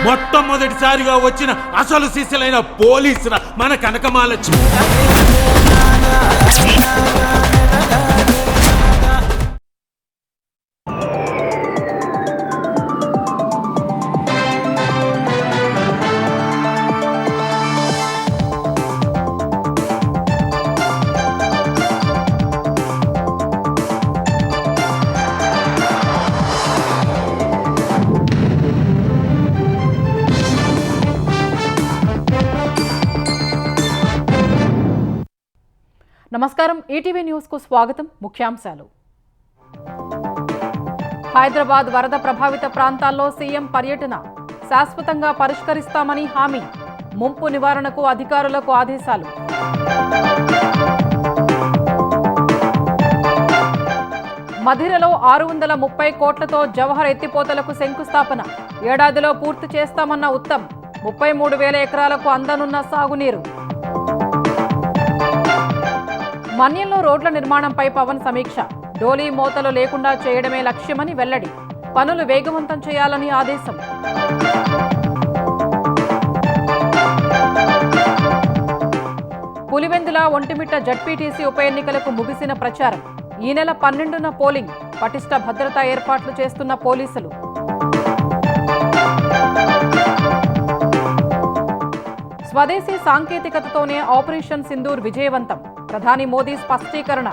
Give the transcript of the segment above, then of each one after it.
మొట్టమొదటిసారిగా వచ్చిన అసలు శిశులైన పోలీసుల మన కనకమాలక్ష్మి. నమస్కారం, ఈటీవీ న్యూస్ కు స్వాగతం. ముఖ్యాంశాలు. హైదరాబాద్ వరద ప్రభావిత ప్రాంతాల్లో సీఎం పర్యటన, శాశ్వతంగా పరిష్కరిస్తామని హామీ, ముంపు నివారణకు అధికారులకు ఆదేశాలు. మధిరలో 630 కోట్లతో జవహర్ ఎత్తిపోతలకు శంకుస్థాపన, ఏడాదిలో పూర్తి చేస్తామన్న ఉత్తమ్. 33,000 ఎకరాలకు అందనున్న సాగునీరు. మన్యంలో రోడ్ల నిర్మాణంపై పవన్ సమీక్ష, డోలీ మోతలు లేకుండా చేయడమే లక్ష్యమని వెల్లడి, పనులు వేగవంతం చేయాలని ఆదేశం. పులివెందుల ఒంటిమిట్ట జడ్పీటీసీ ఉప ఎన్నికలకు ముగిసిన ప్రచారం, ఈ నెల 12న పోలింగ్, పటిష్ట భద్రతా ఏర్పాట్లు చేస్తున్న పోలీసులు. స్వదేశీ సాంకేతికతతోనే ఆపరేషన్ సింధూర్ విజయవంతం, ప్రధాని మోదీ స్పష్టీకరణ,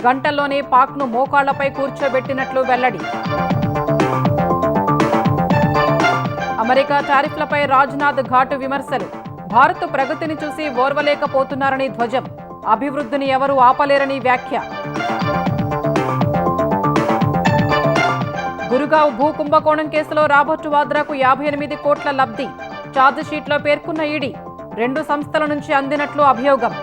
గంటల్లోనే పాక్ను మోకాళ్లపై కూర్చోబెట్టినట్లు వెల్లడి. అమెరికా టారిఫ్లపై రాజ్నాథ్ ఘాటు విమర్శలు, భారత్ ప్రగతిని చూసి ఓర్వలేకపోతున్నారని ధ్వజం, అభివృద్ధిని ఎవరూ ఆపలేరని వ్యాఖ్య. గురుగావ్ భూ కుంభకోణం కేసులో రాబర్ట్ వాద్రాకు 58 కోట్ల లబ్ధి, ఛార్జిషీట్లో పేర్కొన్న ఈడీ, 2 సంస్థల నుంచి అందినట్లు అభియోగం.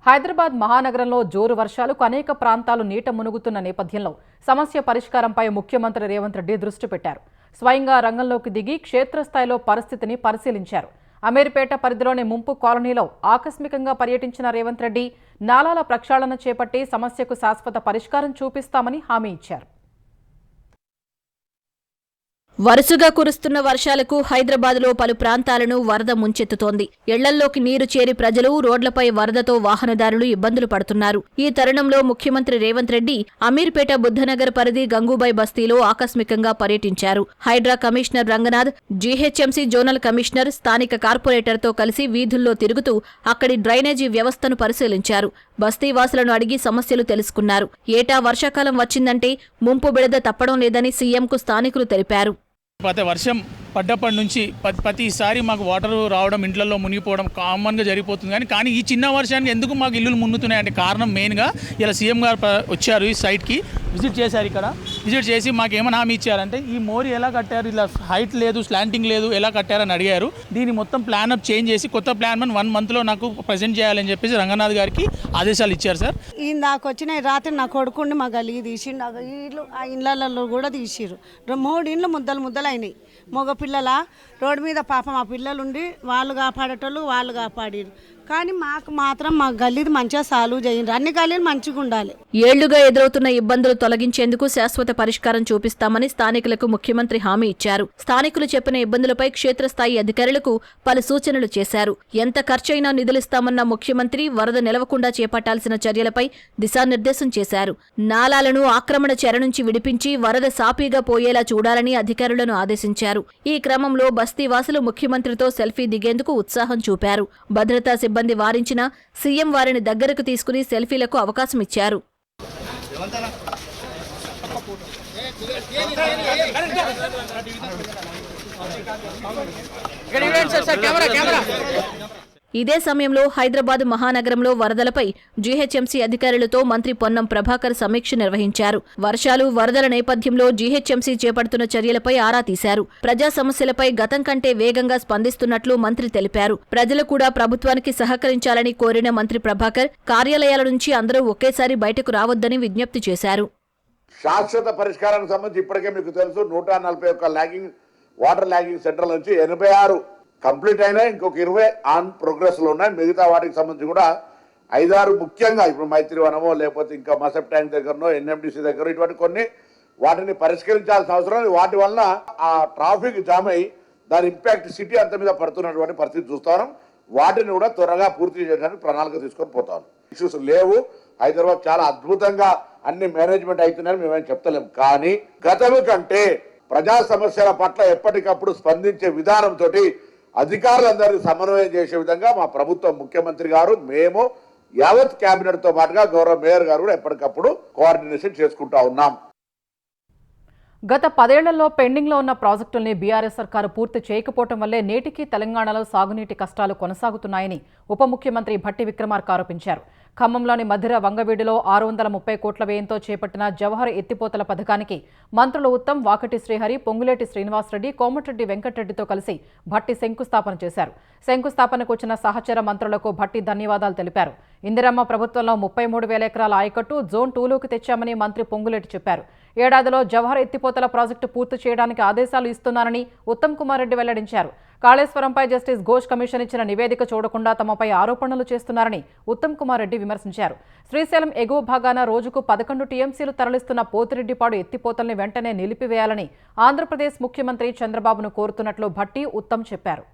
హైదరాబాద్ మహానగరంలో జోరు వర్షాలకు అనేక ప్రాంతాలు నీట మునుగుతున్న నేపథ్యంలో సమస్య పరిష్కారంపై ముఖ్యమంత్రి రేవంత్ రెడ్డి దృష్టి పెట్టారు. స్వయంగా రంగంలోకి దిగి క్షేత్రస్థాయిలో పరిస్థితిని పరిశీలించారు. అమీర్పేట పరిధిలోని ముంపు కాలనీలో ఆకస్మికంగా పర్యటించిన రేవంత్ రెడ్డి నాలాల ప్రక్షాళన చేపట్టి సమస్యకు శాశ్వత పరిష్కారం చూపిస్తామని హామీ ఇచ్చారు. వరుసగా కురుస్తున్న వర్షాలకు హైదరాబాద్లో పలు ప్రాంతాలను వరద ముంచెత్తుతోంది. ఇళ్లల్లోకి నీరు చేరి ప్రజలు, రోడ్లపై వరదతో వాహనదారులు ఇబ్బందులు పడుతున్నారు. ఈ తరుణంలో ముఖ్యమంత్రి రేవంత్ రెడ్డి అమీర్పేట బుద్ధనగర్ పరిధి గంగూబాయ్ బస్తీలో ఆకస్మికంగా పర్యటించారు. Hydraa commissioner Ranganath, GHMC zonal commissioner, స్థానిక కార్పొరేటర్తో కలిసి వీధుల్లో తిరుగుతూ అక్కడి డ్రైనేజీ వ్యవస్థను పరిశీలించారు. బస్తీవాసులను అడిగి సమస్యలు తెలుసుకున్నారు. ఏటా వర్షాకాలం వచ్చిందంటే ముంపు బెడద తప్పడం లేదని సీఎంకు స్థానికులు తెలిపారు. వర్షం పడ్డప్పటి నుంచి ప్రతిసారి మాకు వాటర్ రావడం, ఇంట్లలో మునిగిపోవడం కామన్గా జరిగిపోతుంది. కానీ ఈ చిన్న వర్షానికి ఎందుకు మాకు ఇల్లులు మునుగుతున్నాయంటే కారణం మెయిన్గా ఇలా సీఎం గారు వచ్చారు, ఈ సైట్కి విజిట్ చేశారు. ఇక్కడ విజిట్ చేసి మాకు ఏమైనా హామీ ఇచ్చారంటే ఈ మోరీ ఎలా కట్టారు, ఇలా హైట్ లేదు, స్లాంటింగ్ లేదు, ఎలా కట్టారని అడిగారు. దీన్ని మొత్తం ప్లాన్ అప్ చేంజ్ చేసి కొత్త ప్లాన్ 1 monthలో నాకు ప్రజెంట్ చేయాలని చెప్పేసి రంగనాథ్ గారికి ఆదేశాలు ఇచ్చారు. సార్ ఈ నాకు వచ్చిన రాత్రి నా కొడుకుండి మా గలిగి తీసిండు, ఇల్లు ఆ ఇళ్ళల్లో కూడా తీసిరు. 3 ఇండ్లు ముద్దలు అయినాయి. మగపిల్లల రోడ్డు మీద పాపం ఆ పిల్లలుండి వాళ్ళు కాపాడేటోళ్ళు వాళ్ళు కాపాడిరు. కానీ మాకు మాత్రం మా గల్లీది మంచిగా సాల్వ్ చేయండి, అన్ని గల్లీలు మంచిగా ఉండాలి. ఏళ్లుగా ఎదురవుతున్న ఇబ్బందులు తొలగించేందుకు శాశ్వత పరిష్కారం చూపిస్తామని స్థానికులకు ముఖ్యమంత్రి హామీ ఇచ్చారు. స్థానికులు చెప్పిన ఇబ్బందులపై క్షేత్రస్థాయి అధికారులకు పలు సూచనలు చేశారు. ఎంత ఖర్చైనా నిధులిస్తామన్న ముఖ్యమంత్రి వరద నిలవకుండా చేపట్టాల్సిన చర్యలపై దిశానిర్దేశం చేశారు. నాలాలను ఆక్రమణ చెర నుంచి విడిపించి వరద సాపీగా పోయేలా చూడాలని అధికారులను ఆదేశించారు. ఈ క్రమంలో బస్తీవాసులు ముఖ్యమంత్రితో సెల్ఫీ దిగేందుకు ఉత్సాహం చూపారు. భద్రతా సిబ్బంది వారించినా సీఎం వారిని దగ్గరకు తీసుకుని సెల్ఫీలకు అవకాశం ఇచ్చారు. ఇదే సమయంలో హైదరాబాద్ మహానగరంలో వరదలపై జీహెచ్ఎంసీ అధికారులతో మంత్రి పొన్నం ప్రభాకర్ సమీక్ష నిర్వహించారు. వర్షాలు, వరదల నేపథ్యంలో జీహెచ్ఎంసీ చేపడుతున్న చర్యలపై ఆరా తీశారు. ప్రజా సమస్యలపై గతం కంటే వేగంగా స్పందిస్తున్నట్లు మంత్రి తెలిపారు. ప్రజలు కూడా ప్రభుత్వానికి సహకరించాలని కోరిన మంత్రి ప్రభాకర్ కార్యాలయాల నుంచి అందరూ ఒకేసారి బయటకు రావద్దని విజ్ఞప్తి చేశారు. శాశ్వత పరిష్కారానికి సంబంధించి ఇప్పటికే మీకు తెలుసు 141 వాటర్ ల్యాగింగ్ సెంటర్ల నుంచి 86 కంప్లీట్ అయినా, ఇంకొక 20 ఆన్ ప్రోగ్రెస్ లో ఉన్నాయి. మిగతా వాటికి సంబంధించి కూడా 5-6 ముఖ్యంగా ఇప్పుడు మైత్రివనమో లేకపోతే ఇంకా మసప్ ట్యాంక్ దగ్గరనో ఎన్ఎండిసి దగ్గర ఇటువంటి కొన్ని వాటిని పరిష్కరించాల్సిన అవసరం ఉంది. వాటి వల్ల ఆ ట్రాఫిక్ జామ్ అయ్యి దాని ఇంపాక్ట్ సిటీ అంత మీద పడుతున్నటువంటి పరిస్థితి చూస్తాం. వాటిని కూడా త్వరగా పూర్తి చేయడానికి ప్రణాళిక తీసుకొని పోతాను. ఇష్యూస్ లేవు. హైదరాబాద్ చాలా అద్భుతంగా అన్ని మేనేజ్మెంట్ అవుతున్నాయని మేమేం చెప్తలేం. కానీ గతము కంటే ప్రజా సమస్యల పట్ల ఎప్పటికప్పుడు స్పందించే విధానంతో అధికారులందరినీ సమన్వయం చేసే విధంగా మా ప్రభుత్వం, ముఖ్యమంత్రి గారు, మేము యావత్ కేబినెట్ తో పాటుగా గౌరవ మేయర్ గారు కూడా ఎప్పటికప్పుడు కోఆర్డినేషన్ చేసుకుంటా ఉన్నాం. గత 10 ఏళ్లలో పెండింగ్లో ఉన్న ప్రాజెక్టుల్ని బీఆర్ఎస్ సర్కారు పూర్తి చేయకపోవడం వల్లే నేటికి తెలంగాణలో సాగునీటి కష్టాలు కొనసాగుతున్నాయని ఉప ముఖ్యమంత్రి భట్టి విక్రమార్క ఆరోపించారు. ఖమ్మంలోని మధిర వంగవీడిలో 630 కోట్ల వ్యయంతో చేపట్టిన జవహర్ ఎత్తిపోతల పథకానికి మంత్రులు ఉత్తమ్, వాకటి శ్రీహరి, పొంగులేటి శ్రీనివాసరెడ్డి, కోమటిరెడ్డి వెంకటరెడ్డితో కలిసి భట్టి శంకుస్థాపన చేశారు. శంకుస్థాపనకు వచ్చిన సహచర మంత్రులకు భట్టి ధన్యవాదాలు తెలిపారు. ఇందిరమ్మ ప్రభుత్వంలో 33,000 ఎకరాల ఆయకట్టు జోన్ 2లోకి తెచ్చామని మంత్రి పొంగులేటి చెప్పారు. ఏడాదిలో జవహర్ ఎత్తిపోతల ప్రాజెక్టు పూర్తి చేయడానికి ఆదేశాలు ఇస్తున్నారని ఉత్తమ్ కుమార్ రెడ్డి వెల్లడించారు. కాళేశ్వరంపై జస్టిస్ ఘోష్ కమిషన్ ఇచ్చిన నివేదిక చూడకుండా తమపై ఆరోపణలు చేస్తున్నారని ఉత్తమ్ కుమార్ రెడ్డి విమర్శించారు. శ్రీశైలం ఎగువ భాగాన రోజుకు 11 టీఎంసీలు తరలిస్తున్న పోతిరెడ్డిపాడు ఎత్తిపోతల్ని వెంటనే నిలిపివేయాలని ఆంధ్రప్రదేశ్ ముఖ్యమంత్రి చంద్రబాబును కోరుతున్నట్లు భట్టి, ఉత్తమ్ చెప్పారు.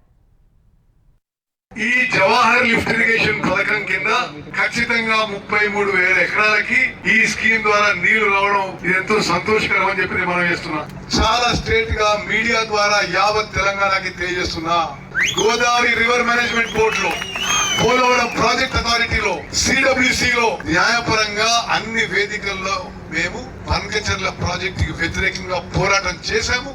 ఈ జవహర్ లిఫ్ట్ ఇరిగేషన్ పథకం కింద ఖచ్చితంగా 33,000 ఎకరాలకి ఈ స్కీమ్ ద్వారా నీళ్లు రావడం ఎంతో సంతోషకరం అని చెప్పి మనం చేస్తున్నాం. చాలా స్టేట్ గా మీడియా ద్వారా యావత్ తెలంగాణకి తెలియజేస్తున్నా. గోదావరి రివర్ మేనేజ్మెంట్ బోర్డు లో, పోలవరం ప్రాజెక్ట్ అథారిటీలో, సిడబ్ల్యూసిలో న్యాయపరంగా అన్ని వేదికల్లో మేము పన్కచర్ల ప్రాజెక్టుకి వ్యతిరేకంగా పోరాటం చేస్తాము.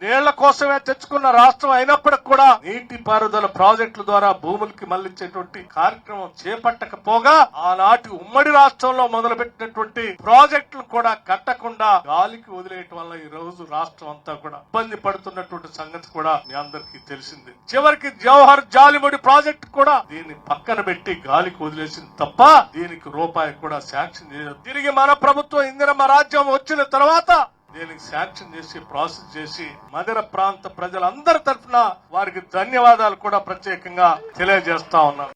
నీళ్ల కోసమే తెచ్చుకున్న రాష్ట్రం అయినప్పటికి కూడా నీటి పారుదల ప్రాజెక్టుల ద్వారా భూములకి మళ్లించేటువంటి కార్యక్రమం చేపట్టకపోగా ఆనాటి ఉమ్మడి రాష్ట్రంలో మొదలుపెట్టినటువంటి ప్రాజెక్టులు కూడా కట్టకుండా గాలికి వదిలేయటం వల్ల ఈ రోజు రాష్ట్రం అంతా కూడా ఇబ్బంది పడుతున్నటువంటి సంగతి కూడా మీ అందరికీ తెలిసింది. చివరికి జవహర్ జాలిముడి ప్రాజెక్టు కూడా దీన్ని పక్కన పెట్టి గాలికి వదిలేసింది తప్ప దీనికి రూపాయి కూడా శాంక్షన్ చేయలేదు. తిరిగి మన ప్రభుత్వం ఇందిరమ్మ రాజ్యం వచ్చిన తర్వాత దీనికి శాంక్షన్ చేసి ప్రాసెస్ చేసి మధిర ప్రాంత ప్రజలందరి తరఫున వారికి ధన్యవాదాలు కూడా ప్రత్యేకంగా తెలియజేస్తా ఉన్నాను.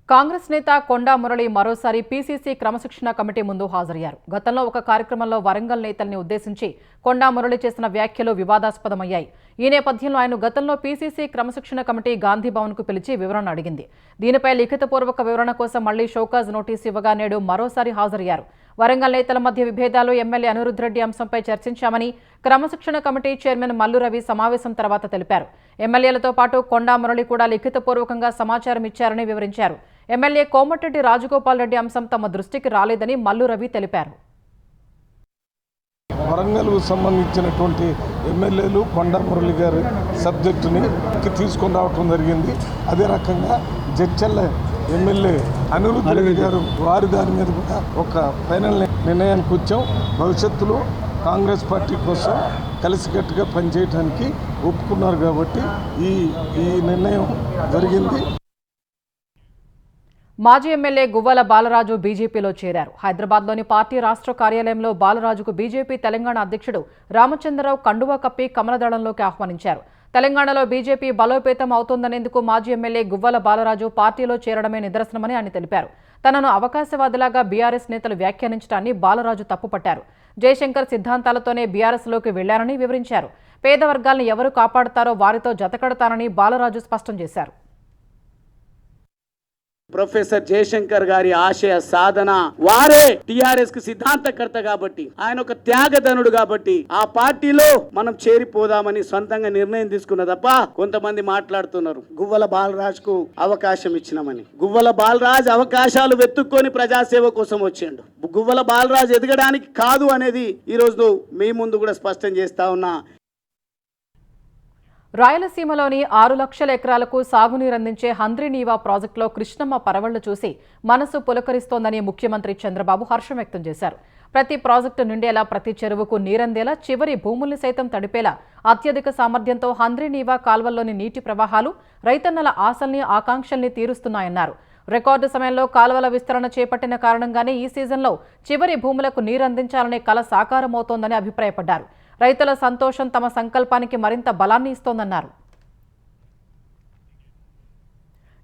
కాంగ్రెస్ నేత కొండా మురళి మరోసారి పీసీసీ క్రమశిక్షణ కమిటీ ముందు హాజరయ్యారు. గతంలో ఒక కార్యక్రమంలో వరంగల్ నేతల్ని ఉద్దేశించి కొండా మురళి చేసిన వ్యాఖ్యలు వివాదాస్పదమయ్యాయి. ఈ నేపథ్యంలో ఆయన గతంలో పీసీసీ క్రమశిక్షణ కమిటీ గాంధీ భవన్కు పిలిచి వివరణ అడిగింది. దీనిపై లిఖితపూర్వక వివరణ కోసం మళ్లీ షోకాజ్ నోటీసు ఇవ్వగా నేడు మరోసారి హాజరయ్యారు. వరంగల్ నేతల మధ్య విభేదాలు, ఎమ్మెల్యే అనిరుద్ధ్ రెడ్డి అంశంపై చర్చించామని క్రమశిక్షణ కమిటీ చైర్మన్ మల్లు రవి సమావేశం తర్వాత తెలిపారు. ఎమ్మెల్యేలతో పాటు కొండా మురళి కూడా లిఖితపూర్వకంగా సమాచారం ఇచ్చారని వివరించారు. ఎమ్మెల్యే కోమటిరెడ్డి రాజగోపాల్ రెడ్డి అంశం తమ దృష్టికి రాలేదని మల్లు రవి తెలిపారు. వరంగల్ సంబంధించినటువంటి ఎమ్మెల్యేలు కొండా మురళి గారి సబ్జెక్టుని తీసుకొని రావటం జరిగింది. అదే రకంగా జడ్చల్ల ఎమ్మెల్యే అనిరుద్ధ్ రెడ్డి గారు వారి దాని మీద కూడా ఒక ఫైనల్ నిర్ణయానికి వచ్చాం. భవిష్యత్తులో కాంగ్రెస్ పార్టీ కోసం కలిసికట్టుగా పనిచేయడానికి ఒప్పుకున్నారు కాబట్టి ఈ నిర్ణయం జరిగింది. మాజీ ఎమ్మెల్యే గువ్వల బాలరాజు బీజేపీలో చేరారు. హైదరాబాద్లోని పార్టీ రాష్ట్ర కార్యాలయంలో బాలరాజుకు బీజేపీ తెలంగాణ అధ్యక్షుడు రామచంద్రరావు కండువా కప్పి కమలదళంలోకి ఆహ్వానించారు. తెలంగాణలో బీజేపీ బలోపేతం అవుతోందనేందుకు మాజీ ఎమ్మెల్యే గువ్వల బాలరాజు పార్టీలో చేరడమే నిదర్శనమని ఆయన తెలిపారు. తనను అవకాశవాదిలాగా బీఆర్ఎస్ నేతలు వ్యాఖ్యానించడాన్ని బాలరాజు తప్పుపట్టారు. జయశంకర్ సిద్ధాంతాలతోనే బీఆర్ఎస్లోకి వెళ్లారని వివరించారు. పేద వర్గాలను ఎవరు కాపాడతారో వారితో జతకడతానని బాలరాజు స్పష్టం చేశారు. ప్రొఫెసర్ జయశంకర్ గారి ఆశయ సాధన వారే టిఆర్ఎస్ కి సిద్ధాంతకర్త కాబట్టి, ఆయన ఒక త్యాగధనుడు కాబట్టి ఆ పార్టీలో మనం చేరిపోదామని సొంతంగా నిర్ణయం తీసుకున్న తప్ప కొంతమంది మాట్లాడుతున్నారు గువ్వల బాలరాజ్ కు అవకాశం ఇచ్చినామని. గువ్వల బాలరాజ్ అవకాశాలు వెతుక్కొని ప్రజాసేవ కోసం వచ్చిండు. గువ్వల బాలరాజ్ ఎదగడానికి కాదు అనేది ఈ రోజు మీ ముందు కూడా స్పష్టం చేస్తా ఉన్నా. రాయలసీమలోని 6 లక్షల ఎకరాలకు సాగునీరందించే హంద్రీనీవా ప్రాజెక్టులో కృష్ణమ్మ పరవళ్లు చూసి మనసు పులకరిస్తోందని ముఖ్యమంత్రి చంద్రబాబు హర్షం వ్యక్తం చేశారు. ప్రతి ప్రాజెక్టు నిండేలా, ప్రతి చెరువుకు నీరందేలా, చివరి భూముల్ని సైతం తడిపేలా అత్యధిక సామర్థ్యంతో హంద్రీనీవా కాల్వల్లోని నీటి ప్రవాహాలు రైతన్నల ఆశల్ని, ఆకాంక్షల్ని తీరుస్తున్నాయన్నారు. రికార్డు సమయంలో కాలువల విస్తరణ చేపట్టిన కారణంగానే ఈ సీజన్లో చివరి భూములకు నీరందించాలనే కల సాకారమవుతోందని అభిప్రాయపడ్డారు. రైతుల సంతోషం తమ సంకల్పానికి మరింత బలాన్ని ఇస్తోందన్నారు.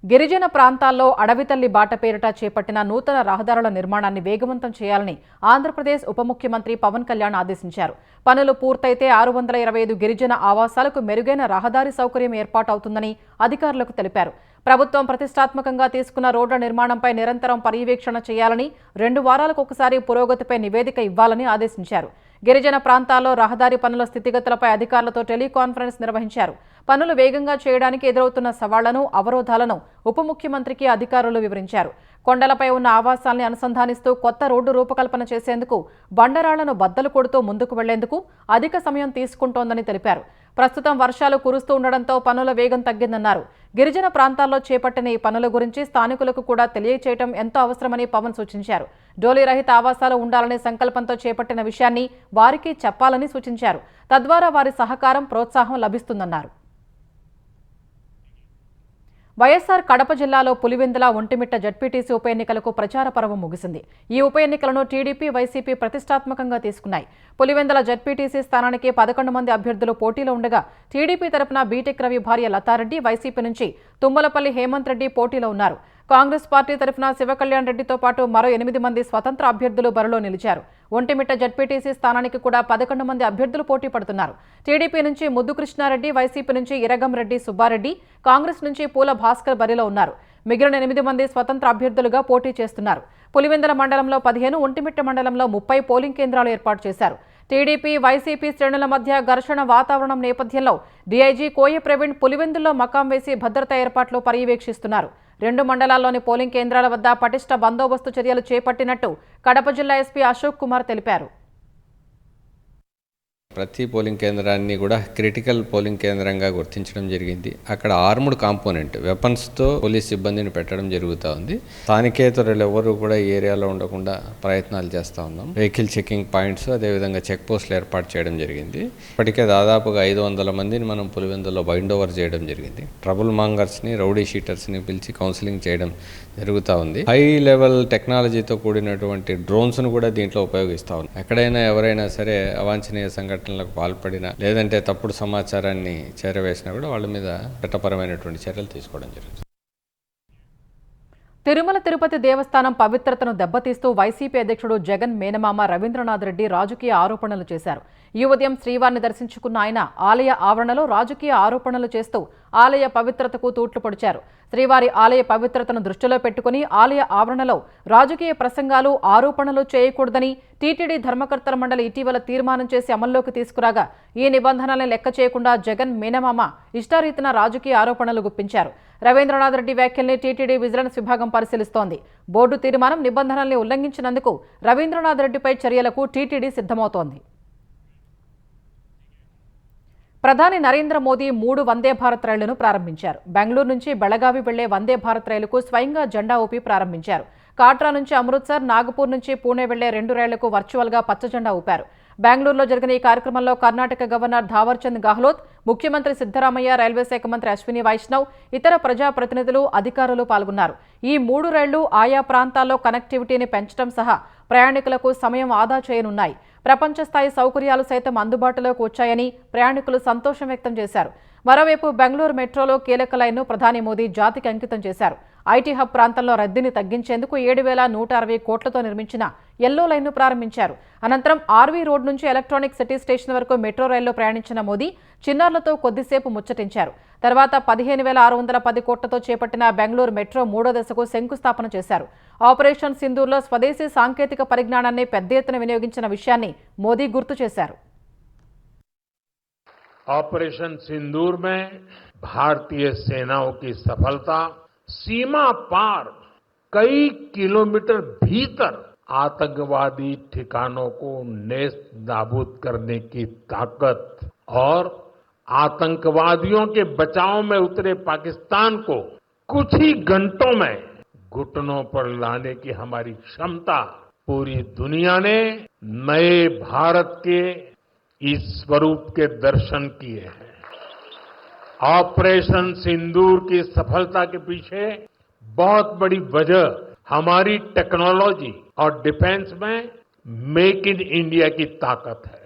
గిరిజన ప్రాంతాల్లో అడవితల్లి బాట పేరిట చేపట్టిన నూతన రహదారుల నిర్మాణాన్ని వేగవంతం చేయాలని ఆంధ్రప్రదేశ్ ఉప ముఖ్యమంత్రి పవన్ కళ్యాణ్ ఆదేశించారు. పనులు పూర్తయితే 625 గిరిజన ఆవాసాలకు మెరుగైన రహదారి సౌకర్యం ఏర్పాటవుతుందని అధికారులకు తెలిపారు. ప్రభుత్వం ప్రతిష్టాత్మకంగా తీసుకున్న రోడ్ల నిర్మాణంపై నిరంతరం పర్యవేక్షణ చేయాలని, 2 వారాలకు ఒకసారి పురోగతిపై నివేదిక ఇవ్వాలని ఆదేశించారు. గిరిజన ప్రాంతాల్లో రహదారి పనుల స్థితిగతులపై అధికారులతో టెలికాన్ఫరెన్స్ నిర్వహించారు. పనులు వేగంగా చేయడానికి ఎదురవుతున్న సవాళ్లను, అవరోధాలను ఉప ముఖ్యమంత్రికి అధికారులు వివరించారు. కొండలపై ఉన్న ఆవాసాల్ని అనుసంధానిస్తూ కొత్త రోడ్డు రూపకల్పన చేసేందుకు బండరాళ్లను బద్దలు కొడుతూ ముందుకు వెళ్లేందుకు అధిక సమయం తీసుకుంటోందని తెలిపారు. ప్రస్తుతం వర్షాలు కురుస్తూ ఉండడంతో పనుల వేగం తగ్గిందన్నారు. గిరిజన ప్రాంతాల్లో చేపట్టిన ఈ పనుల గురించి స్థానికులకు కూడా తెలియచేయటం ఎంతో అవసరమని పవన్ సూచించారు. డోలీ రహిత ఆవాసాలు ఉండాలనే సంకల్పంతో చేపట్టిన విషయాన్ని వారికి చెప్పాలని సూచించారు. తద్వారా వారి సహకారం, ప్రోత్సాహం లభిస్తుందన్నారు. వైఎస్సార్ కడప జిల్లాలో పులివెందుల, ఒంటిమిట్ట జడ్పీటీసీ ఉప ఎన్నికలకు ప్రచార పర్వం ముగిసింది. ఈ ఉప ఎన్నికలను టీడీపీ, వైసీపీ ప్రతిష్టాత్మకంగా తీసుకున్నాయి. పులివెందుల జడ్పీటీసీ స్థానానికి 11 మంది అభ్యర్థులు పోటీలో ఉండగా టీడీపీ తరపున బీటెక్ రవి భార్య లతారెడ్డి, వైసీపీ నుంచి తుమ్మలపల్లి హేమంత్ రెడ్డి పోటీలో ఉన్నారు. కాంగ్రెస్ పార్టీ తరఫున శివకళ్యాణ్ రెడ్డితో పాటు మరో 8 మంది స్వతంత్ర అభ్యర్థులు బరిలో నిలిచారు. ఒంటిమిట్ట జడ్పీటీసీ స్థానానికి కూడా 11 మంది అభ్యర్థులు పోటీ పడుతున్నారు. టీడీపీ నుంచి ముద్దు కృష్ణారెడ్డి, వైసీపీ నుంచి ఇరగంరెడ్డి సుబ్బారెడ్డి, కాంగ్రెస్ నుంచి పూల భాస్కర్ బరిలో ఉన్నారు. మిగిలిన 8 మంది స్వతంత్ర అభ్యర్థులుగా పోటీ చేస్తున్నారు. పులివెందుల మండలంలో 15, ఒంటిమిట్ట మండలంలో 30 పోలింగ్ కేంద్రాలు ఏర్పాటు చేశారు. టీడీపీ, వైసీపీ శ్రేణుల మధ్య ఘర్షణ వాతావరణం నేపథ్యంలో డీఐజీ కోయ ప్రవీణ్ పులివెందుల్లో మకాం వేసి భద్రతా ఏర్పాట్లు పర్యవేక్షిస్తున్నారు. 2 మండలాల్లోని పోలింగ్ కేంద్రాల వద్ద పటిష్ట బందోబస్తు చర్యలు చేపట్టినట్టు కడప జిల్లా ఎస్పీ అశోక్ కుమార్ తెలిపారు. ప్రతి పోలింగ్ కేంద్రాన్ని కూడా క్రిటికల్ పోలింగ్ కేంద్రంగా గుర్తించడం జరిగింది. అక్కడ ఆర్మ్డ్ కాంపోనెంట్ వెపన్స్తో పోలీస్ సిబ్బందిని పెట్టడం జరుగుతూ ఉంది. స్థానికేతరులు ఎవరు కూడా ఈ ఏరియాలో ఉండకుండా ప్రయత్నాలు చేస్తూ ఉన్నాం. వెహికల్ చెకింగ్ పాయింట్స్, అదేవిధంగా చెక్ పోస్టులు ఏర్పాటు చేయడం జరిగింది. ఇప్పటికే దాదాపుగా 500 మందిని మనం పులివెందులో బైండ్ ఓవర్ చేయడం జరిగింది. ట్రబుల్ మాంగర్స్ని, రౌడీ షీటర్స్ని పిలిచి కౌన్సిలింగ్ చేయడం జరుగుతూ ఉంది. హై లెవెల్ టెక్నాలజీతో కూడినటువంటి డ్రోన్స్ను కూడా దీంట్లో ఉపయోగిస్తూ ఉన్నాం. ఎక్కడైనా ఎవరైనా సరే అవాంఛనీయ సంఘటనలకు పాల్పడినా, లేదంటే తప్పుడు సమాచారాన్ని చేరవేసినా కూడా వాళ్ళ మీద చట్టపరమైనటువంటి చర్యలు తీసుకోవడం జరుగుతుంది. తిరుమల తిరుపతి దేవస్థానం పవిత్రతను దెబ్బతీస్తూ వైసీపీ అధ్యక్షుడు జగన్ మేనమామ రవీంద్రనాథ్ రెడ్డి రాజకీయ ఆరోపణలు చేశారు. ఈ ఉదయం శ్రీవారిని దర్శించుకున్న ఆయన ఆలయ ఆవరణలో రాజకీయ ఆరోపణలు చేస్తూ ఆలయ పవిత్రతకు తూట్లు పొడిచారు. శ్రీవారి ఆలయ పవిత్రతను దృష్టిలో పెట్టుకుని ఆలయ ఆవరణలో రాజకీయ ప్రసంగాలు, ఆరోపణలు చేయకూడదని టీటీడీ ధర్మకర్తల మండలి ఇటీవల తీర్మానం చేసి అమల్లోకి తీసుకురాగా ఈ నిబంధనలను లెక్క చేయకుండా జగన్ మేనమామ ఇష్టారీతిన రాజకీయ ఆరోపణలు గుప్పించారు. రవీంద్రనాథ్ రెడ్డి వ్యాఖ్యల్ని టీటీడీ విజిలెన్స్ విభాగం పరిశీలిస్తోంది. బోర్డు తీర్మానం, నిబంధనల్ని ఉల్లంఘించినందుకు రవీంద్రనాథ్ రెడ్డిపై చర్యలకు టీటీడీ సిద్ధమవుతోంది. ప్రధాని నరేంద్ర మోదీ 3 వందే భారత్ రైళ్లను ప్రారంభించారు. బెంగళూరు నుంచి బెళగావి వెళ్లే వందే భారత్ రైలుకు స్వయంగా జెండా ఊపి ప్రారంభించారు. కాట్రా నుంచి అమృత్సర్, నాగపూర్ నుంచి పూణే వెళ్లే 2 రైళ్లకు వర్చువల్గా పచ్చజెండా ఊపారు. బెంగళూరులో జరిగిన ఈ కార్యక్రమంలో కర్ణాటక గవర్నర్ ధావర్చంద్ గెహ్లోట్, ముఖ్యమంత్రి సిద్ధరామయ్య, రైల్వే శాఖ మంత్రి అశ్విని వైష్ణవ్, ఇతర ప్రజాప్రతినిధులు, అధికారులు పాల్గొన్నారు. ఈ 3 రైళ్లు ఆయా ప్రాంతాల్లో కనెక్టివిటీని పెంచడం సహా ప్రయాణికులకు సమయం ఆదా చేయనున్నాయి. ప్రపంచ స్థాయి సౌకర్యాలు సైతం అందుబాటులోకి వచ్చాయని ప్రయాణికులు సంతోషం వ్యక్తం చేశారు. మరోవైపు బెంగళూరు మెట్రోలో కీలక లైన్ను ప్రధాని మోదీ జాతికి అంకితం చేశారు. ఐటీ హబ్ ప్రాంతంలో రద్దీని తగ్గించేందుకు 7,160 కోట్లతో నిర్మించిన ఎల్లో లైన్ను ప్రారంభించారు. అనంతరం ఆర్వీ రోడ్ నుంచి ఎలక్ట్రానిక్ సిటీ స్టేషన్ వరకు మెట్రో రైల్లో ప్రయాణించిన మోదీ చిన్నారులతో కొద్దిసేపు ముచ్చటించారు. తర్వాత 15,610 కోట్లతో చేపట్టిన బెంగళూరు మెట్రో 3వ దశకు శంకుస్థాపన చేశారు. ఆపరేషన్ సింధూర్లో స్వదేశీ సాంకేతిక పరిజ్ఞానాన్ని పెద్ద ఎత్తున వినియోగించిన విషయాన్ని మోదీ గుర్తు చేశారు. ऑपरेशन सिंदूर में भारतीय सेनाओं की सफलता सीमा पार कई किलोमीटर भीतर आतंकवादी ठिकानों को नेस्त नाबूद करने की ताकत और आतंकवादियों के बचाव में उतरे पाकिस्तान को कुछ ही घंटों में घुटनों पर लाने की हमारी क्षमता पूरी दुनिया ने नए भारत के इस स्वरूप के दर्शन किए हैं। ऑपरेशन सिंदूर की सफलता के पीछे बहुत बड़ी वजह हमारी टेक्नोलॉजी और डिफेंस में मेक इन इंडिया की ताकत है.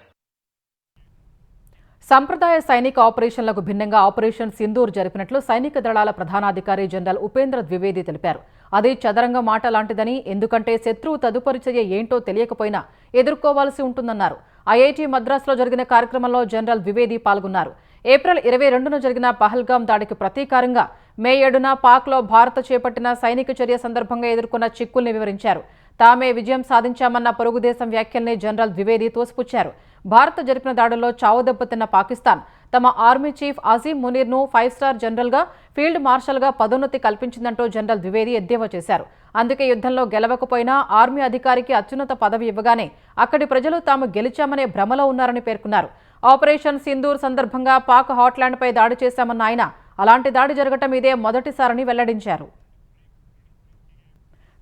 సంప్రదాయ సైనిక ఆపరేషన్లకు భిన్నంగా ఆపరేషన్ సింధూర్ జరిపినట్లు సైనిక దళాల ప్రధానాధికారి జనరల్ ఉపేంద్ర ద్వివేది తెలిపారు. అది చదరంగ మాట లాంటిదని, ఎందుకంటే శత్రువు తదుపరి చర్య ఏంటో తెలియకపోయినా ఎదుర్కోవాల్సి ఉంటుందన్నారు. ఐఐటి మద్రాసులో జరిగిన కార్యక్రమంలో జనరల్ ద్వివేది పాల్గొన్నారు. ఏప్రిల్ 22న జరిగిన పహల్గాం దాడికి ప్రతీకారంగా మే 7న పాక్లో భారత్ చేపట్టిన సైనిక చర్య సందర్భంగా ఎదుర్కొన్న చిక్కుల్ని వివరించారు. తామే విజయం సాధించామన్న పొరుగుదేశం వ్యాఖ్యల్ని జనరల్ ద్వివేది తోసిపుచ్చారు. భారత్ జరిపిన దాడుల్లో చావుదెబ్బతిన్న పాకిస్తాన్ తమ ఆర్మీ చీఫ్ అజీం మునీర్ను 5 స్టార్ జనరల్గా, ఫీల్డ్ మార్షల్గా పదోన్నతి కల్పించిందంటూ జనరల్ ద్వివేది ఎద్దేవా చేశారు. అందుకే యుద్ధంలో గెలవకపోయినా ఆర్మీ అధికారికి అత్యున్నత పదవి ఇవ్వగానే అక్కడి ప్రజలు తాము గెలిచామనే భ్రమలో ఉన్నారని పేర్కొన్నారు. ఆపరేషన్ సింధూర్ సందర్భంగా పాక్ హాట్లాండ్పై దాడి చేశామన్న ఆయన అలాంటి దాడి జరగటం ఇదే మొదటిసారని వెల్లడించారు.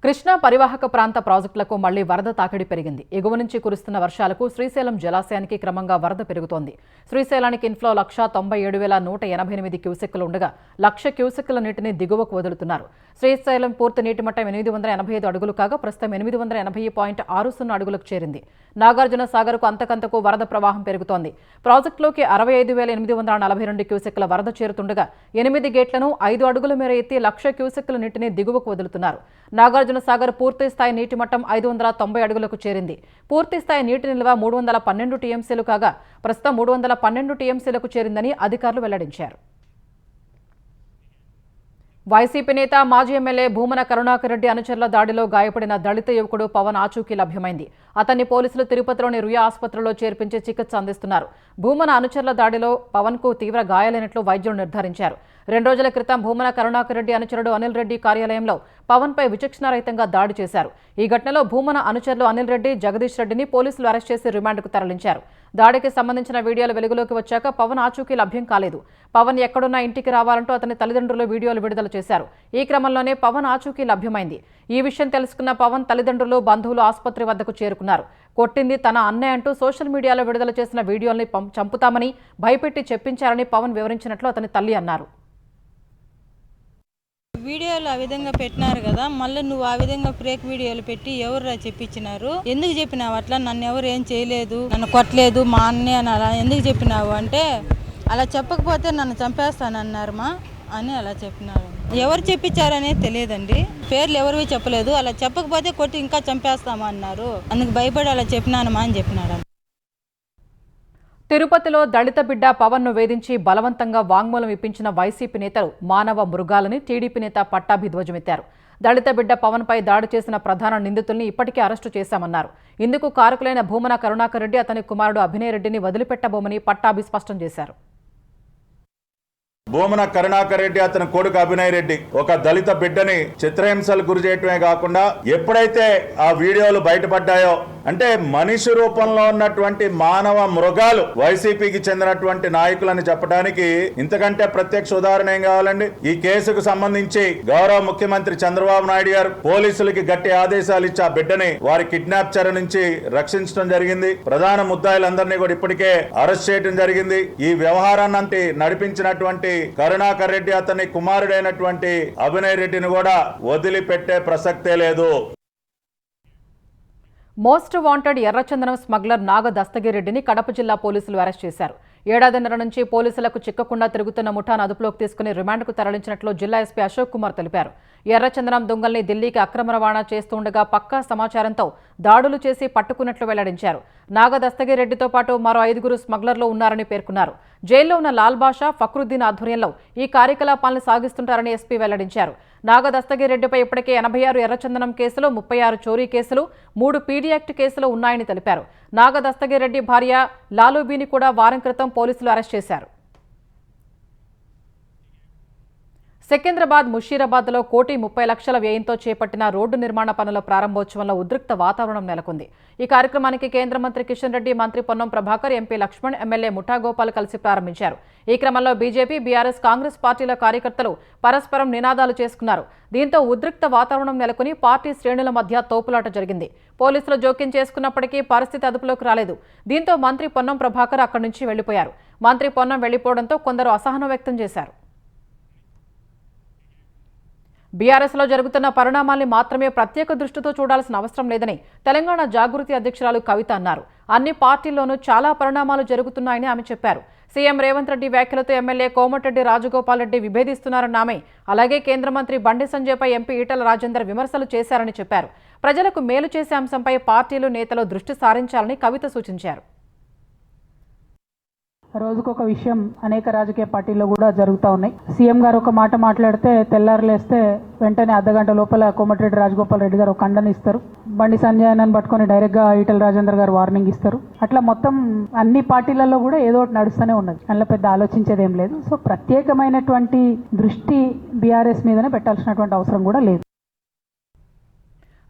కృష్ణా పరివాహక ప్రాంత ప్రాజెక్టులకు మళ్లీ వరద తాకిడి పెరిగింది. ఎగువ నుంచి కురుస్తున్న వర్షాలకు శ్రీశైలం జలాశయానికి క్రమంగా వరద పెరుగుతోంది. శ్రీశైలానికి ఇన్ఫ్లో 197,188 క్యూసెక్కులు ఉండగా 1,00,000 క్యూసెక్కుల నీటిని దిగువకు వదులుతున్నారు. శ్రీశైలం పూర్తి నీటి మట్టం 885 అడుగులు కాగా ప్రస్తుతం 880.60 అడుగులకు చేరింది. నాగార్జున సాగర్కు అంతకంతకు వరద ప్రవాహం పెరుగుతోంది. ప్రాజెక్టులోకి 65,842 క్యూసెక్కుల వరద చేరుతుండగా 8 గేట్లను 5 అడుగుల మేర ఎత్తి 1,00,000 క్యూసెక్కుల నీటిని దిగువకు వదులుతున్నారు. నాగార్జున సాగర్ పూర్తి స్థాయి నీటి మట్టం 590 అడుగులకు చేరింది. పూర్తి స్థాయి నీటి నిల్వ 312 టీఎంసీలు కాగా ప్రస్తుతం 312 టీఎంసీలకు చేరిందని అధికారులు వెల్లడించారు. వైసీపీ నేత మాజీ ఎమ్మెల్యే భూమన కరుణాకర్ రెడ్డి అనుచరుల దాడిలో గాయపడిన దళిత యువకుడు పవన్ ఆచూకీ లభ్యమైంది. అతన్ని పోలీసులు తిరుపతిలోని రుయా ఆసుపత్రిలో చేర్పించి చికిత్స అందిస్తున్నారు. భూమన అనుచరుల దాడిలో పవన్కు తీవ్ర గాయాలైనట్లు వైద్యులు నిర్ధారించారు. 2 రోజుల క్రితం భూమన కరుణాకర్ రెడ్డి అనుచరుడు అనిల్ రెడ్డి కార్యాలయంలో పవన్పై విచక్షణారహితంగా దాడి చేశారు. ఈ ఘటనలో భూమన అనుచరులు అనిల్ రెడ్డి, జగదీష్ రెడ్డిని పోలీసులు అరెస్ట్ చేసి రిమాండ్కు తరలించారు. దాడికి సంబంధించిన వీడియోలు వెలుగులోకి వచ్చాక పవన్ ఆచూకీ లభ్యం కాలేదు. పవన్ ఎక్కడున్నా ఇంటికి రావాలంటూ అతని తల్లిదండ్రులు వీడియోలు విడుదల చేశారు. ఈ క్రమంలోనే పవన్ ఆచూకీ లభ్యమైంది. ఈ విషయం తెలుసుకున్న పవన్ తల్లిదండ్రులు, బంధువులు ఆసుపత్రి వద్దకు చేరుకున్నారు. కొట్టింది తన అన్నే అంటూ సోషల్ మీడియాలో విడుదల చేసిన వీడియోల్ని చంపుతామని భయపెట్టి చెప్పించారని పవన్ వివరించినట్లు అతని తల్లి అన్నారు. వీడియోలు ఆ విధంగా పెట్టినారు కదా, మళ్ళీ నువ్వు ఆ విధంగా ఫేక్ వీడియోలు పెట్టి ఎవరు చెప్పించినారు, ఎందుకు చెప్పినావు అట్లా, నన్ను ఎవరు ఏం చేయలేదు, నన్ను కొట్టలేదు, మా అన్నే అని అలా ఎందుకు చెప్పినావు అంటే, అలా చెప్పకపోతే నన్ను చంపేస్తానన్నారమ్మా అని అలా చెప్పినారు. ఎవరు చెప్పించారనేది తెలియదండి, పేర్లు ఎవరివి చెప్పలేదు. అలా చెప్పకపోతే కొట్టి ఇంకా చంపేస్తామా అన్నారు, అందుకు భయపడి అలా చెప్పినానమ్మా అని చెప్పినాడు. తిరుపతిలో దళిత బిడ్డ పవన్ను వేధించి బలవంతంగా వాంగ్మూలం ఇప్పించిన వైసీపీ నేతలు మానవ మృగాలని టీడీపీ నేత పట్టాభి ధ్వజమెత్తారు. దళిత బిడ్డ పవన్పై దాడి చేసిన ప్రధాన నిందితుల్ని ఇప్పటికే అరెస్టు చేశామన్నారు. ఇందుకు కారకులైన భూమన కరుణాకర్ రెడ్డి, అతని కుమారుడు అభినయ్ రెడ్డిని వదిలిపెట్టబోమని పట్టాభి స్పష్టం చేశారు. భూమన కరుణాకర్ రెడ్డి, అతని కొడుకు అభినయ్ రెడ్డి ఒక దళిత బిడ్డని చిత్రహింసలు గురి చేయటమే కాకుండా ఎప్పుడైతే ఆ వీడియోలు బయటపడ్డాయో అంటే మనిషి రూపంలో ఉన్నటువంటి మానవ మృగాలు వైసీపీకి చెందినటువంటి నాయకులని చెప్పడానికి ఇంతకంటే ప్రత్యక్ష ఉదాహరణ ఏం కావాలండి. ఈ కేసుకు సంబంధించి గౌరవ ముఖ్యమంత్రి చంద్రబాబు నాయుడు గారు పోలీసులకి గట్టి ఆదేశాలు ఇచ్చి ఆ బిడ్డని వారి కిడ్నాప్ చర్య నుంచి రక్షించడం జరిగింది. ప్రధాన ముద్దాయిలందరినీ కూడా ఇప్పటికే అరెస్ట్ చేయడం జరిగింది. ఈ వ్యవహారాన్ని నడిపించినటువంటి కరుణాకర్ రెడ్డి, అతని కుమారుడైనటువంటి అభినయ్ రెడ్డిని కూడా వదిలిపెట్టే ప్రసక్తే లేదు. మోస్ట్ వాంటెడ్ ఎర్రచందనం స్మగ్లర్ నాగ దస్తగిరెడ్డిని కడప జిల్లా పోలీసులు అరెస్ట్ చేశారు. 7.5 నుంచి పోలీసులకు చిక్కకుండా తిరుగుతున్న ముఠాను అదుపులోకి తీసుకుని రిమాండ్కు తరలించినట్లు జిల్లా ఎస్పీ అశోక్ కుమార్ తెలిపారు. ఎర్రచందనం దొంగల్ని ఢిల్లీకి అక్రమ రవాణా చేస్తుండగా పక్కా సమాచారంతో దాడులు చేసి పట్టుకున్నట్లు వెల్లడించారు. నాగ దస్తగిరెడ్డితో పాటు మరో 5 స్మగ్లర్లు ఉన్నారని పేర్కొన్నారు. జైల్లో ఉన్న లాల్ బాషా, ఫక్రుద్దీన్ ఆధ్వర్యంలో ఈ కార్యకలాపాలను సాగిస్తుంటారని ఎస్పీ వెల్లడించారు. నాగ దస్తగిరెడ్డిపై ఇప్పటికే 86 ఎర్రచందనం కేసులు, 36 చోరీ కేసులు, 3 పీడీ యాక్ట్ కేసులు ఉన్నాయని తెలిపారు. నాగ దస్తగిరెడ్డి భార్య లాలూబీని కూడా వారం క్రితం పోలీసులు అరెస్ట్ చేశారు. సికింద్రాబాద్, ముషీరాబాద్లో 1,30,00,000 వ్యయంతో చేపట్టిన రోడ్డు నిర్మాణ పనుల ప్రారంభోత్సవంలో ఉద్రిక్త వాతావరణం నెలకొంది. ఈ కార్యక్రమానికి కేంద్ర మంత్రి కిషన్ రెడ్డి, మంత్రి పొన్నం ప్రభాకర్, ఎంపీ లక్ష్మణ్, ఎమ్మెల్యే ముఠా గోపాల్ కలిసి ప్రారంభించారు. ఈ క్రమంలో బీజేపీ, బీఆర్ఎస్, కాంగ్రెస్ పార్టీల కార్యకర్తలు పరస్పరం నినాదాలు చేసుకున్నారు. దీంతో ఉద్రిక్త వాతావరణం నెలకొని పార్టీ శ్రేణుల మధ్య తోపులాట జరిగింది. పోలీసులు జోక్యం చేసుకున్నప్పటికీ పరిస్థితి అదుపులోకి రాలేదు. దీంతో మంత్రి పొన్నం ప్రభాకర్ అక్కడి నుంచి వెళ్లిపోయారు. మంత్రి పొన్నం వెళ్లిపోవడంతో కొందరు అసహనం వ్యక్తం చేశారు. బీఆర్ఎస్లో జరుగుతున్న పరిణామాల్ని మాత్రమే ప్రత్యేక దృష్టితో చూడాల్సిన అవసరం లేదని తెలంగాణ జాగృతి అధ్యక్షురాలు కవిత అన్నారు. అన్ని పార్టీల్లోనూ చాలా పరిణామాలు జరుగుతున్నాయని ఆమె చెప్పారు. సీఎం రేవంత్ రెడ్డి వ్యాఖ్యలతో ఎమ్మెల్యే కోమటిరెడ్డి రాజగోపాల్ రెడ్డి విభేదిస్తున్నారన్న ఆమె అలాగే కేంద్ర మంత్రి బండి సంజయ్పై ఎంపీ ఈటల రాజేందర్ విమర్శలు చేశారని చెప్పారు. ప్రజలకు మేలు చేసే అంశంపై పార్టీలు నేతలు దృష్టి సారించాలని కవిత సూచించారు. రోజుకొక విషయం అనేక రాజకీయ పార్టీల్లో కూడా జరుగుతూ ఉన్నాయి. సీఎం గారు ఒక మాట మాట్లాడితే తెల్లారులేస్తే వెంటనే అర్ధగంట లోపల కోమటిరెడ్డి రాజగోపాల్ రెడ్డి గారు ఒక ఖండన ఇస్తారు. బండి సంజయ్ అన్నని పట్టుకొని డైరెక్ట్గా ఈటల రాజేందర్ గారు వార్నింగ్ ఇస్తారు. అట్లా మొత్తం అన్ని పార్టీలలో కూడా ఏదో ఒకటి నడుస్తూనే ఉన్నది. అందులో పెద్ద ఆలోచించేదేం లేదు. సో ప్రత్యేకమైనటువంటి దృష్టి బీఆర్ఎస్ మీదనే పెట్టాల్సినటువంటి అవసరం కూడా లేదు.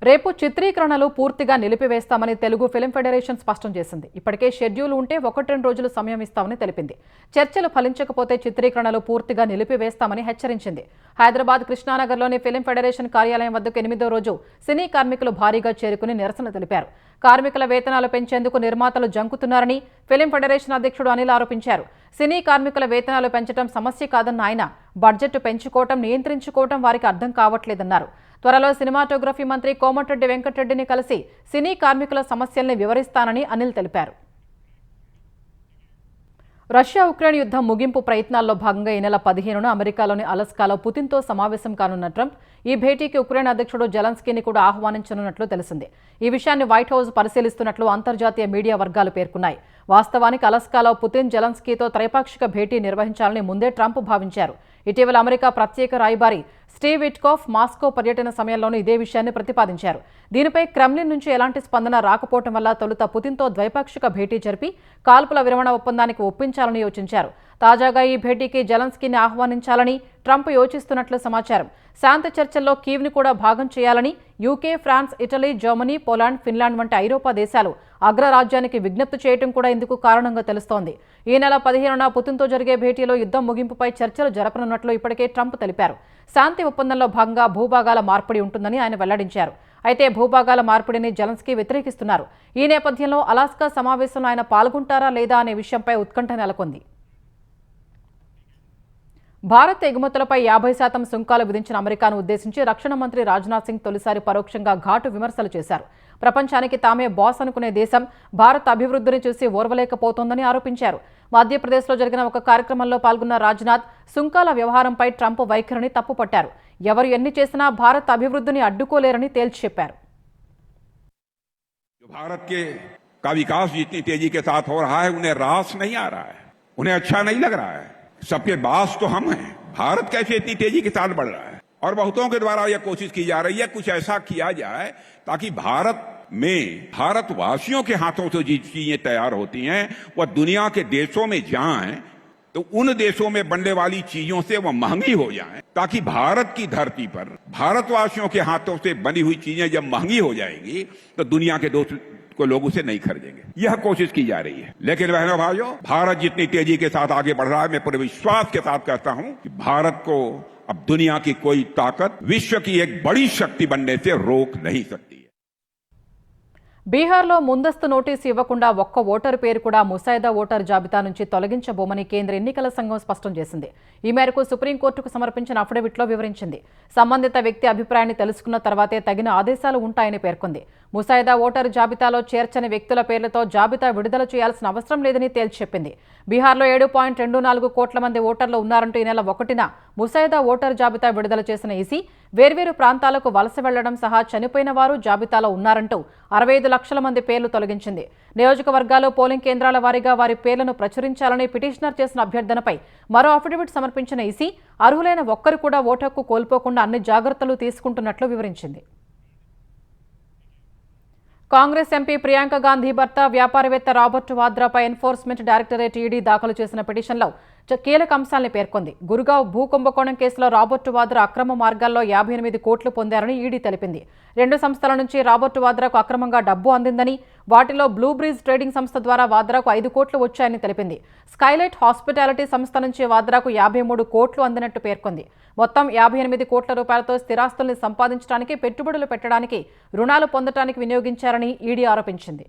రేపు చిత్రీకరణలు పూర్తిగా నిలిపివేస్తామని తెలుగు ఫిల్మ్ ఫెడరేషన్ స్పష్టం చేసింది. ఇప్పటికే షెడ్యూల్ ఉంటే 1-2 రోజులు సమయం ఇస్తామని తెలిపింది. చర్చలు ఫలించకపోతే చిత్రీకరణలు పూర్తిగా నిలిపివేస్తామని హెచ్చరించింది. హైదరాబాద్ కృష్ణానగర్లోని ఫిల్మ్ ఫెడరేషన్ కార్యాలయం వద్దకు 8వ రోజు సినీ కార్మికులు భారీగా చేరుకుని నిరసన తెలిపారు. కార్మికుల వేతనాలు పెంచేందుకు నిర్మాతలు జంకుతున్నారని ఫిల్మ్ ఫెడరేషన్ అధ్యక్షుడు అనిల్ ఆరోపించారు. సినీ కార్మికుల వేతనాలు పెంచడం సమస్య కాదన్న ఆయన బడ్జెట్ పెంచుకోవటం, నియంత్రించుకోవటం వారికి అర్థం కావట్లేదన్నారు. త్వరలో సినిమాటోగ్రఫీ మంత్రి కోమటిరెడ్డి వెంకటరెడ్డిని కలిసి సినీ కార్మికుల సమస్యల్ని వివరిస్తానని అనిల్ తెలిపారు. రష్యా ఉక్రెయిన్ యుద్ధం ముగింపు ప్రయత్నాల్లో భాగంగా ఈ నెల 15న అమెరికాలోని అలస్కాలో పుతిన్తో సమావేశం కానున్న ట్రంప్ ఈ భేటీకి ఉక్రెయిన్ అధ్యక్షుడు జెలెన్స్కీని కూడా ఆహ్వానించనున్నట్లు తెలిసింది. ఈ విషయాన్ని వైట్ హౌస్ పరిశీలిస్తున్నట్లు అంతర్జాతీయ మీడియా వర్గాలు పేర్కొన్నాయి. వాస్తవానికి అలస్కాలో పుతిన్ జెలెన్స్కీతో త్రైపాక్షిక భేటీ నిర్వహించాలని ముందే ట్రంప్ భావించారు. ఇటీవల అమెరికా ప్రత్యేక రాయబారి స్టీవ్ విట్కాఫ్ మాస్కో పర్యటన సమయంలోనూ ఇదే విషయాన్ని ప్రతిపాదించారు. దీనిపై క్రెమ్లిన్ నుంచి ఎలాంటి స్పందన రాకపోవడం వల్ల తొలుత పుతిన్తో ద్వైపాక్షిక భేటీ జరిపి కాల్పుల విరమణ ఒప్పందానికి ఒప్పించాలని యోచించారు. తాజాగా ఈ భేటీకి జెలెన్స్కీని ఆహ్వానించాలని ట్రంప్ యోచిస్తున్నట్లు సమాచారం. శాంతి చర్చల్లో కీవ్ని కూడా భాగం చేయాలని UK, France, Italy, Germany, Poland, Finland వంటి ఐరోపా దేశాలు అగ్రరాజ్యానికి విజ్ఞప్తి చేయడం కూడా ఇందుకు కారణంగా తెలుస్తోంది. ఈ నెల 15న పుతిన్తో జరిగే భేటీలో యుద్ధం ముగింపుపై చర్చలు జరపనున్నట్లు ఇప్పటికే ట్రంప్ తెలిపారు. శాంతి ఒప్పందంలో భాగంగా భూభాగాల మార్పిడి ఉంటుందని ఆయన వెల్లడించారు. అయితే భూభాగాల మార్పిడిని జెలెన్స్కీ వ్యతిరేకిస్తున్నారు. ఈ నేపథ్యంలో అలాస్కా సమావేశంలో ఆయన పాల్గొంటారా లేదా అనే విషయంపై ఉత్కంఠ నెలకొంది. భారత్ ఎగుమతులపై 50% సుంకాలు విధించిన అమెరికాను ఉద్దేశించి రక్షణ మంత్రి రాజ్నాథ్ సింగ్ తొలిసారి పరోక్షంగా ఘాటు విమర్శలు చేశారు. ప్రపంచానికి తామే బాస్ అనుకునే దేశం భారత్ అభివృద్ధిని చూసి ఓర్వలేకపోతోందని ఆరోపించారు. మధ్యప్రదేశ్లో జరిగిన ఒక కార్యక్రమంలో పాల్గొన్న రాజ్నాథ్ సుంకాల వ్యవహారంపై ట్రంప్ వైఖరిని తప్పుపట్టారు. ఎవరు ఎన్ని చేసినా భారత్ అభివృద్ధిని అడ్డుకోలేరని తేల్చి చెప్పారు. भारत का विकास जितनी तेजी के साथ हो रहा है उन्हें रास नहीं आ रहा है, उन्हें अच्छा नहीं लग रहा है. सबके बास तो हम हैं. भारत कैसे इतनी तेजी के साथ बढ़ रहा है और बहुतों के द्वारा यह कोशिश की जा रही है कुछ ऐसा किया जाए ताकि भारत में भारतवासियों के हाथों से जो चीजें तैयार होती हैं वह दुनिया के देशों में जाएं तो उन देशों में बनने वाली चीजों से वह महंगी हो जाएं, ताकि भारत की धरती पर भारतवासियों के हाथों से बनी हुई चीजें जब महंगी हो जाएंगी तो दुनिया के दोस्त को लोग उसे नहीं खरीदेंगे. यह कोशिश की जा रही है. लेकिन बहनों भाइयों, भारत जितनी तेजी के साथ आगे बढ़ रहा है मैं पूरे विश्वास के साथ कहता हूं कि भारत को अब दुनिया की कोई ताकत विश्व की एक बड़ी शक्ति बनने से रोक नहीं सकती. బీహార్లో ముందస్తు నోటీసు ఇవ్వకుండా ఒక్క ఓటరు పేరు కూడా ముసాయిదా ఓటరు జాబితా నుంచి తొలగించబోమని కేంద్ర ఎన్నికల సంఘం స్పష్టం చేసింది. ఈ మేరకు సుప్రీంకోర్టుకు సమర్పించిన అఫిడవిట్లో వివరించింది. సంబంధిత వ్యక్తి అభిప్రాయాన్ని తెలుసుకున్న తర్వాతే తగిన ఆదేశాలు ఉంటాయని పేర్కొంది. ముసాయిదా ఓటరు జాబితాలో చేర్చని వ్యక్తుల పేర్లతో జాబితా విడుదల చేయాల్సిన అవసరం లేదని తేల్చి చెప్పింది. బీహార్లో 7.24 కోట్ల మంది ఓటర్లు ఉన్నారంటూ ఈ నెల 1న ముసాయిదా ఓటరు జాబితా విడుదల చేసిన ఈసీ వేర్వేరు ప్రాంతాలకు వలస వెళ్లడం సహా చనిపోయిన వారు జాబితాలో ఉన్నారంటూ 65 లక్షల మంది పేర్లు తొలగించింది. నియోజకవర్గాలు, పోలింగ్ కేంద్రాల వారీగా వారి పేర్లను ప్రచురించాలని పిటిషనర్ చేసిన అభ్యర్థనపై మరో అఫిడవిట్ సమర్పించిన ఈసీ అర్హులైన ఒక్కరు కూడా ఓటు హక్కు కోల్పోకుండా అన్ని జాగ్రత్తలు తీసుకుంటున్నట్లు వివరించింది. కాంగ్రెస్ ఎంపీ ప్రియాంక గాంధీ భర్త వ్యాపారవేత్త రాబర్ట్ వాద్రాపై ఎన్ఫోర్స్మెంట్ డైరెక్టరేట్ ఈడీ దాఖలు చేసిన పిటిషన్లో కీలక అంశాలను పేర్కొంది. గురుగావ్ భూ కుంభకోణం కేసులో రాబర్ట్ వాద్రా అక్రమ మార్గాల్లో 58 కోట్లు పొందారని ఈడీ తెలిపింది. 2 సంస్థల నుంచి రాబర్ట్ వాద్రాకు అక్రమంగా డబ్బు అందిందని, వాటిలో బ్లూ బ్రిడ్జ్ ట్రేడింగ్ సంస్థ ద్వారా వాద్రాకు 5 కోట్లు వచ్చాయని తెలిపింది. స్కైలైట్ హాస్పిటాలిటీ సంస్థ నుంచి వాద్రాకు 53 కోట్లు అందినట్టు పేర్కొంది. మొత్తం 58 కోట్ల రూపాయలతో స్థిరాస్తుల్ని సంపాదించడానికి, పెట్టుబడులు పెట్టడానికి, రుణాలు పొందడానికి వినియోగించారని ఈడీ ఆరోపించింది.